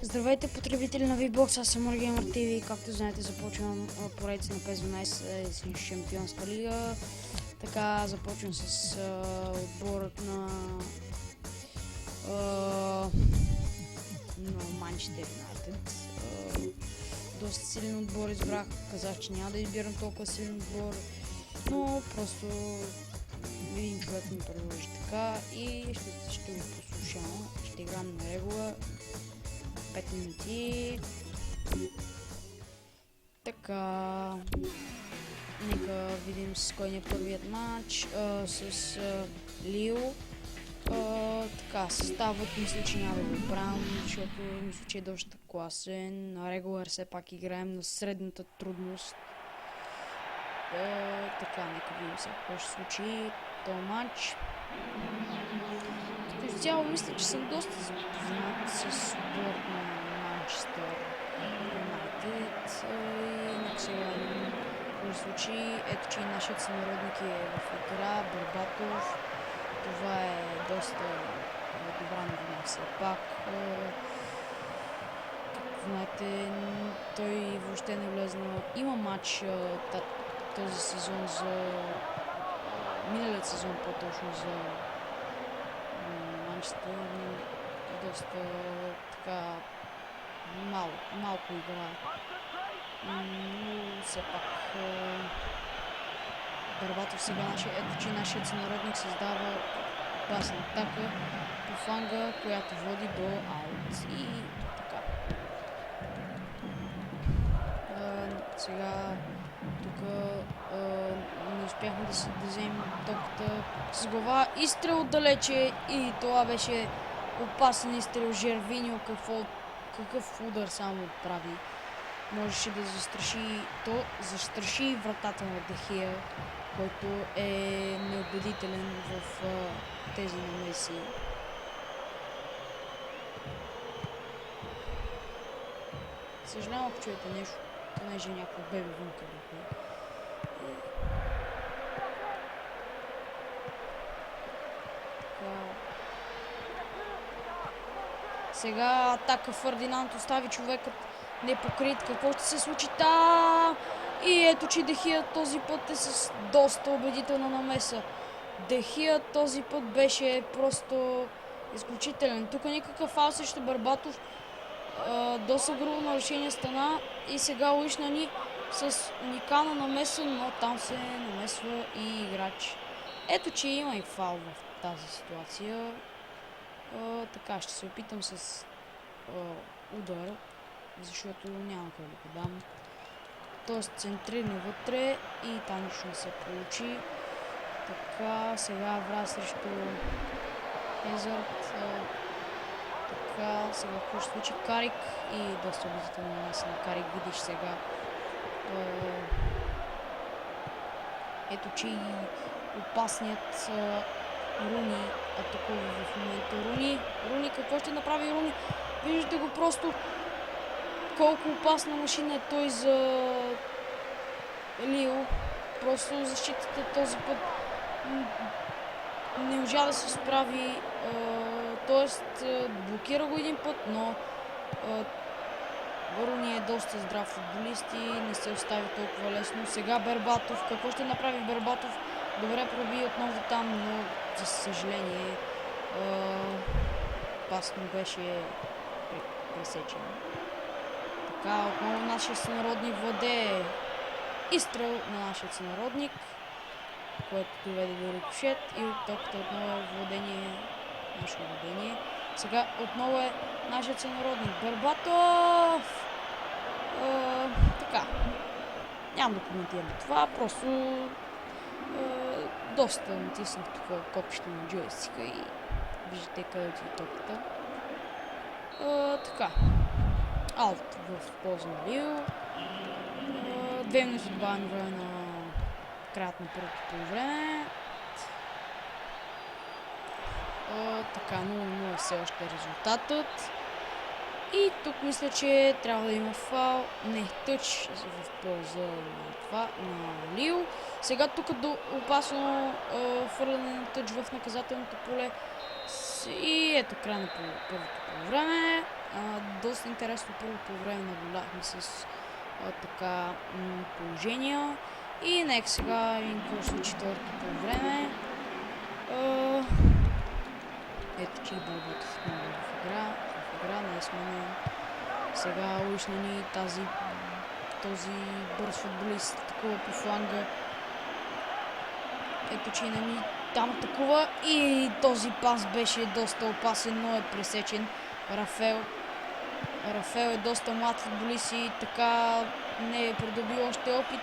Здравейте, потребители на VBOX, аз съм Gamer TV. Както знаете, започвам поредица на PES 12 Шампионска лига. Така, започвам с отборът на Манчестър Юнайтед. Доста силен отбор избрах, казах, че няма да избирам толкова силен отбор, но просто един човек ми предложи така и ще го послушам. Ще играм на регула 5 минути. Така, нека видим с кой ни е първият матч. С Лио. Така, съставът мисля, че няма да го правим, защото мисля, че е доста класен. На регулар все пак играем на средната трудност. Така, нека видим се какво ще случи този матч. Като цяло мисля, че съм доста запознат с отбор на Манчестър Юнайтед и нека сега какво ще случи. Ето, че и нашият сънародник е в игра, Бербатов. Това е доста добра новина все пак. Знаете, той въобще не влезна. Има матч този сезон за миналият сезон, по-точно за Манчестър, доста така малко игра. Но все пак Бербатов сега ето, че нашият сънародник създава опасна атака по фланга, която води до аут и така. Сега тук не успяхме да вземем топката с глава. Изстрел отдалече и това беше опасен изстрел. Жервиньо какъв удар само прави. Можеше да застраши вратата на Дехия, който е неубедителен в тези намеси. Съжалявам, ако чуете нещо, понеже някакво бебе вънка духе. Сега атака Фердинанд остави човекът непокрит. Какво ще се случи там? И ето, че Дехия този път е с доста убедителна намеса. Дехия този път беше просто изключителен. Тук никакъв фаул срещу Бербатов. Доста грубо нарушение стана и сега Луишна ни с уникална намеса, но там се намесва и играч. Ето, че има и фаул в тази ситуация. Така, ще се опитам с удар, защото няма как да го дам. Тоест центриране вътре и там нищо не се получи. Така, сега враз срещу Езард. Така, сега какво ще случи? Карик и доста убедително намеса на Карик. Видиш сега. Ето, че и опасният Руни атакува в момента. Руни, какво ще направи Руни? Виждате го просто колко опасна машина е той за Лио. Просто защитата този път не можа да се справи. Тоест блокира го един път, но Руни е доста здрав футболист и не се остави толкова лесно. Сега Бербатов. Какво ще направи Бербатов? Добре проби отново там, но за съжаление пасно беше пресечен. Така, отново нашия сънародник владее изстрел на нашия сънародник, което доведе до рикошет и от топката отново е наше владение. Сега отново е нашият сънародник Бербатов. Така, няма да коментирам това, просто доста натиснах тук копчето на джойстика и виждате къде отива топката. Така, аут в полза на Лио. 2 минути добавено време на краят на първото полувреме. Така, 0-0 е все още резултатът. И тук мисля, че трябва да има фаул. Не, тъч в полза на това, на Лио. Сега тук опасно фърляне на тъч в наказателното поле. И ето край на първото полувреме. доста интересно първо по време, наблюдахме с така положения. И нека сега видим какво се случи второто по време. Ето, че и Барбатов отново в игра, не е сменен. Сега уж ни този бърз футболист атакува по фланга. Ето, че ни там атакува и този пас беше доста опасен, но е пресечен. Рафел е доста млад футболист и така не е придобил още опит,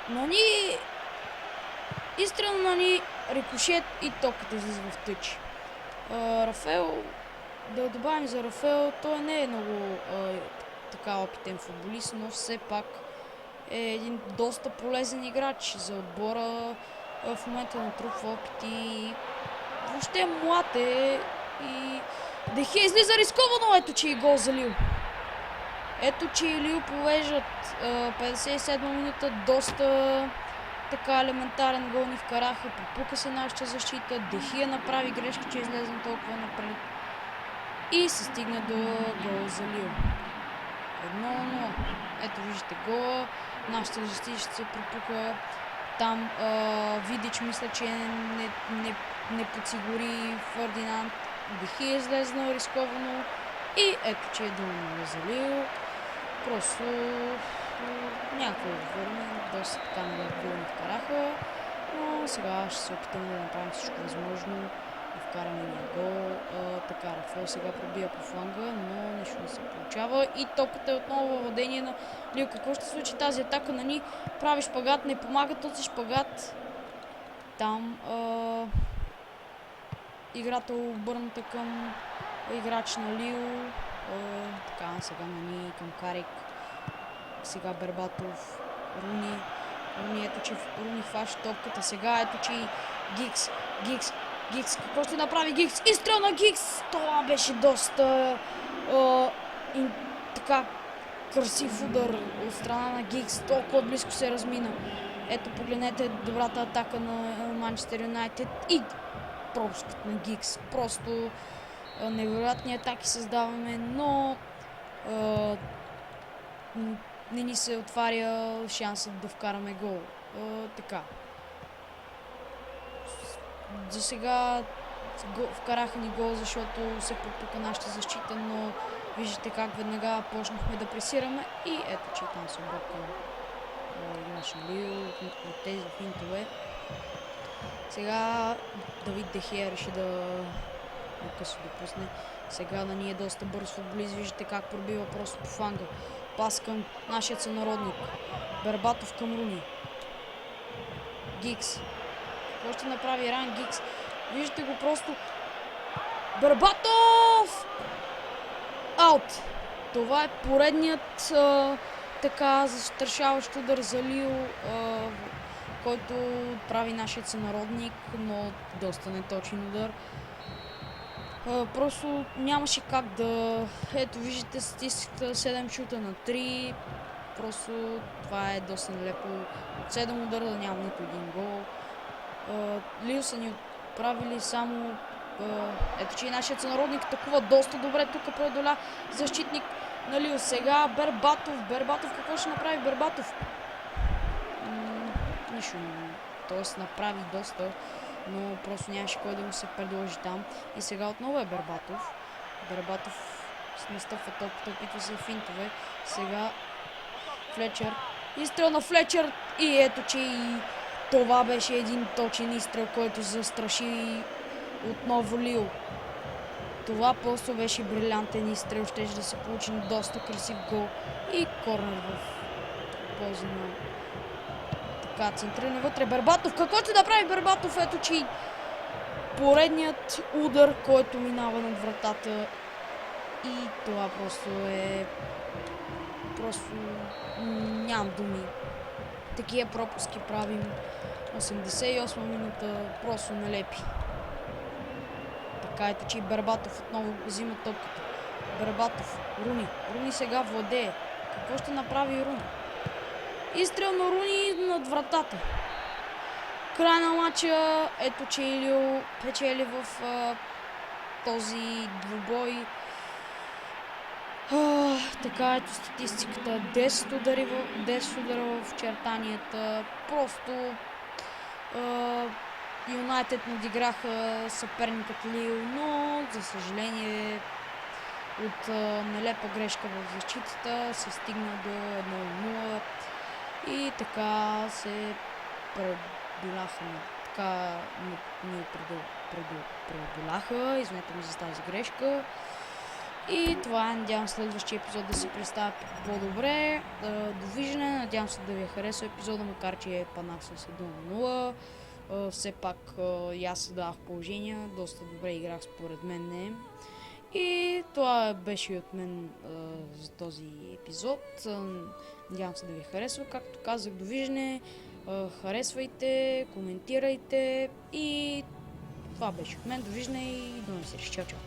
но изстрелно рикошет и топката излиза в тъч. Рафел, да добавим за Рафел, той не е много така опитен футболист, но все пак е един доста полезен играч за отбора. В момента натрупва опит и въобще млад е и Дехе излиза рисковано. Ето, че и гол за Лил. Ето, че и Лил повеждат 57 минута, доста така елементарен гол ни вкараха, попука се нашата защита, Дехия направи грешка, че излезе толкова напред и се стигна до гол за Лил. 1-0. Ето виждате гола, нашата защита се пропука. Там Видич мисля, че не подсигури Фердинанд. Дехия излезнал рисковано и ето, че е 2-0 за Лил. Просто някакво отвърне, доста така нелепо вкараха, но сега ще се опитаме да направим всичко възможно да вкараме един гол. Така, Рафел сега пробия по фланга, но нищо не се получава и топката е отново във владение на Лил. Какво ще случи тази атака на ни? Прави шпагат, не помага този шпагат. Там играта обърната към играч на Лил. Така, сега на ни към Карик. Сега Бербатов, Руни, ето, че Руни хваща топката. Сега ето, че и Гикс, какво ще направи Гикс? Изстрел на Гикс! Това беше доста така красив удар от страна на Гикс. Толкова близко се размина. Ето, погледнете добрата атака на Манчестър Юнайтед и пропускът на Гикс. Просто невероятни атаки създаваме, но не ни се отваря шансът да вкараме гол. Така. За сега вкараха ни гол, защото се пропука нашата защита, но виждате как веднага почнахме да пресираме и ето, че там се обърка играч на Лил от тези финтове. Сега Давид Дехия реши да късо допусне. Сега на ние е доста бърз футболист. Виждате как пробива просто по фланга. Пас към нашия сънародник. Бербатов към Руни. Гикс. Какво ще направи Ран Гикс? Виждате го просто. Бербатов! Аут! Това е поредният така застрашаващ удар за Лил, който прави нашият сънародник, но доста неточен удар. Просто нямаше как да... Ето, виждате статистиката 7 шута на 3. Просто това е доста нелепо. От 7 удара да няма нито един гол. Лил са ни отправили само... Ето, че и нашият сънародник атакува доста добре. Тук преодоля защитник на Лил. Сега Бербатов. Какво ще направи Бербатов? Нищо. Тоест направи доста, но просто нямаше кой да му се предложи там. И сега отново е Бербатов. Бербатов настъпва топката, опитва се финтове. Сега Флечър. Изстрел на Флечър и ето, че и това беше един точен изстрел, който застраши отново Лил. Това просто беше брилянтен изстрел, щеше да се получи доста красив гол и корнер в полза на така центриране вътре. Бербатов, какво ще да прави Бербатов? Ето, че поредният удар, който минава над вратата и това просто е... Просто нямам думи. Такива пропуски правим. 88 минута, просто налепи. Така, ето, че и Бербатов отново взима топката. Бербатов, Руни сега владее. Какво ще направи Руни? Изстрел на Руни над вратата. Край на матча. Ето, че Илио печели в този двубой. така ето статистиката. 10 удара в чертанията. Просто Юнайтед надиграха съперникът Лил, но за съжаление от нелепа грешка в защитата се стигна до 1-0 и така се преодоляха. Така ни преодоляха, извинете ми за тази грешка. И това е, надявам се следващия епизод да се представя по-добре. Довиждане, надявам се да ви е харесал епизода, макар че е панах с 1-0. Все пак и аз се давах положения, доста добре играх според мен не. И това беше и от мен за този епизод. Надявам се да ви харесва. Както казах, довиждане, харесвайте, коментирайте и това беше от мен. Довиждане и до нови срещи. Чао, чао!